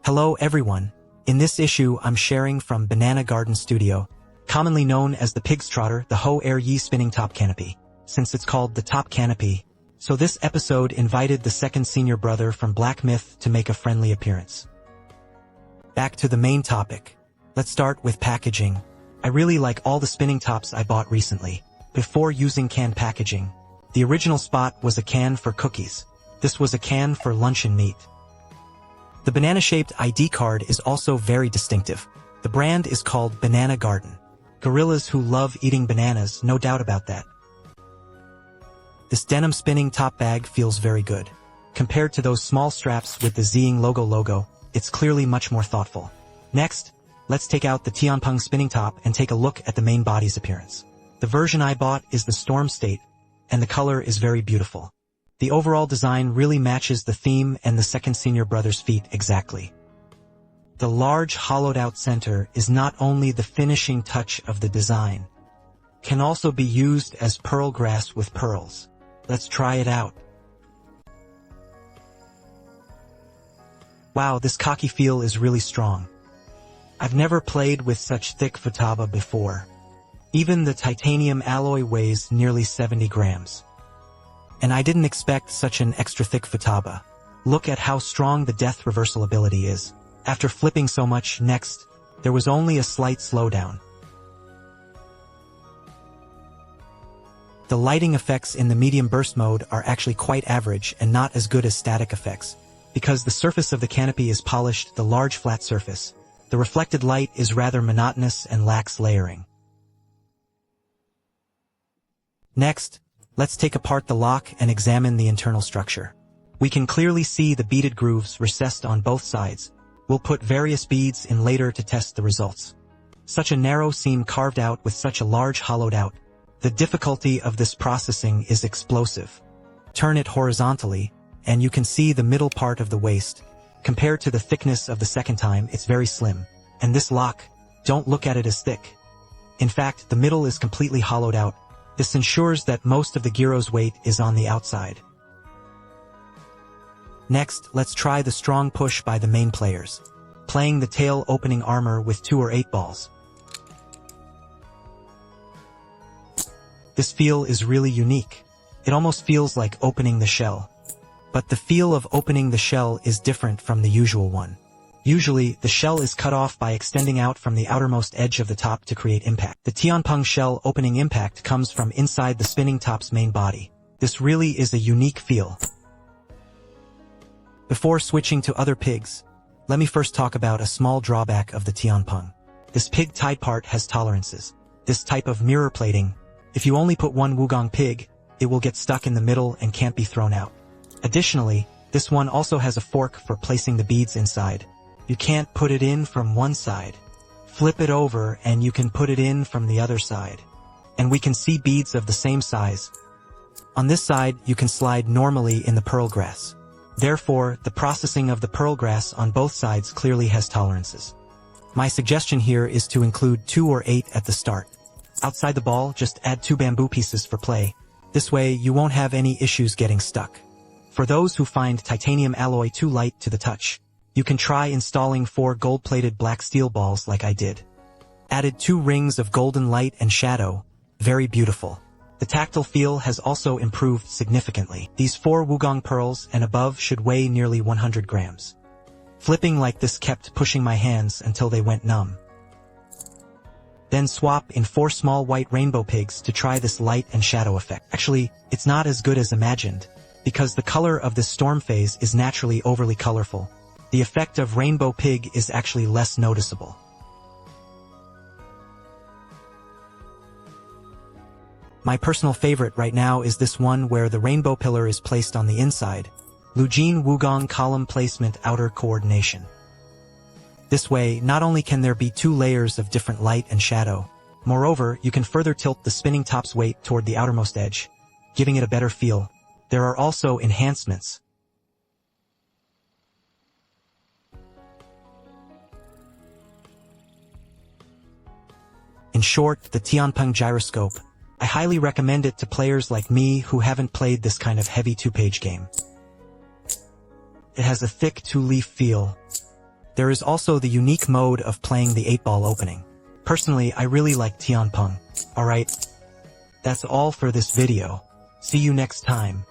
Hello everyone. In this issue I'm sharing from Banana Garden Studio, commonly known as the Pig's Trotter, the Ho Air Yi spinning top canopy, since it's called the top canopy. So this episode invited the second senior brother from Black Myth to make a friendly appearance. Back to the main topic. Let's start with packaging. I really like all the spinning tops I bought recently. Before using canned packaging, the original spot was a can for cookies. This was a can for luncheon meat. The banana-shaped ID card is also very distinctive. The brand is called Banana Garden. Gorillas who love eating bananas, no doubt about that. This denim spinning top bag feels very good. Compared to those small straps with the Zing logo, it's clearly much more thoughtful. Next, let's take out the Tianpeng spinning top and take a look at the main body's appearance. The version I bought is the Storm State, and the color is very beautiful. The overall design really matches the theme and the second senior brother's feet exactly. The large hollowed-out center is not only the finishing touch of the design, can also be used as pearl grass with pearls. Let's try it out. Wow, this cocky feel is really strong. I've never played with such thick futaba before. Even the titanium alloy weighs nearly 70 grams. And I didn't expect such an extra thick futaba. Look at how strong the death reversal ability is. After flipping so much, next, there was only a slight slowdown. The lighting effects in the medium burst mode are actually quite average and not as good as static effects. Because the surface of the canopy is polished, the large flat surface, the reflected light is rather monotonous and lacks layering. Next, let's take apart the lock and examine the internal structure. We can clearly see the beaded grooves recessed on both sides. We'll put various beads in later to test the results. Such a narrow seam carved out with such a large hollowed out. The difficulty of this processing is explosive. Turn it horizontally, and you can see the middle part of the waist. Compared to the thickness of the second time, it's very slim. And this lock, don't look at it as thick. In fact, the middle is completely hollowed out. This ensures that most of the gyro's weight is on the outside. Next, let's try the strong push by the main players, playing the tail opening armor with 2 or 8 balls. This feel is really unique. It almost feels like opening the shell. But the feel of opening the shell is different from the usual one. Usually, the shell is cut off by extending out from the outermost edge of the top to create impact. The Tianpeng shell opening impact comes from inside the spinning top's main body. This really is a unique feel. Before switching to other pigs, let me first talk about a small drawback of the Tianpeng. This pig tied part has tolerances. This type of mirror plating, if you only put one Wugong pig, it will get stuck in the middle and can't be thrown out. Additionally, this one also has a fork for placing the beads inside. You can't put it in from one side. Flip it over and you can put it in from the other side. And we can see beads of the same size. On this side, you can slide normally in the pearl grass. Therefore, the processing of the pearl grass on both sides clearly has tolerances. My suggestion here is to include 2 or 8 at the start. Outside the ball, just add 2 bamboo pieces for play. This way, you won't have any issues getting stuck. For those who find titanium alloy too light to the touch, you can try installing 4 gold-plated black steel balls like I did. Added 2 rings of golden light and shadow. Very beautiful. The tactile feel has also improved significantly. These 4 Wugong pearls and above should weigh nearly 100 grams. Flipping like this kept pushing my hands until they went numb. Then swap in 4 small white rainbow pigs to try this light and shadow effect. Actually, it's not as good as imagined, because the color of this storm phase is naturally overly colorful. The effect of rainbow pig is actually less noticeable. My personal favorite right now is this one where the rainbow pillar is placed on the inside. Lujin Wugong column placement outer coordination. This way, not only can there be 2 layers of different light and shadow, moreover, you can further tilt the spinning top's weight toward the outermost edge, giving it a better feel. There are also enhancements. In short, the Tianpeng gyroscope. I highly recommend it to players like me who haven't played this kind of heavy 2-page game. It has a thick 2-leaf feel. There is also the unique mode of playing the 8-ball opening. Personally, I really like Tianpeng. Alright, that's all for this video. See you next time.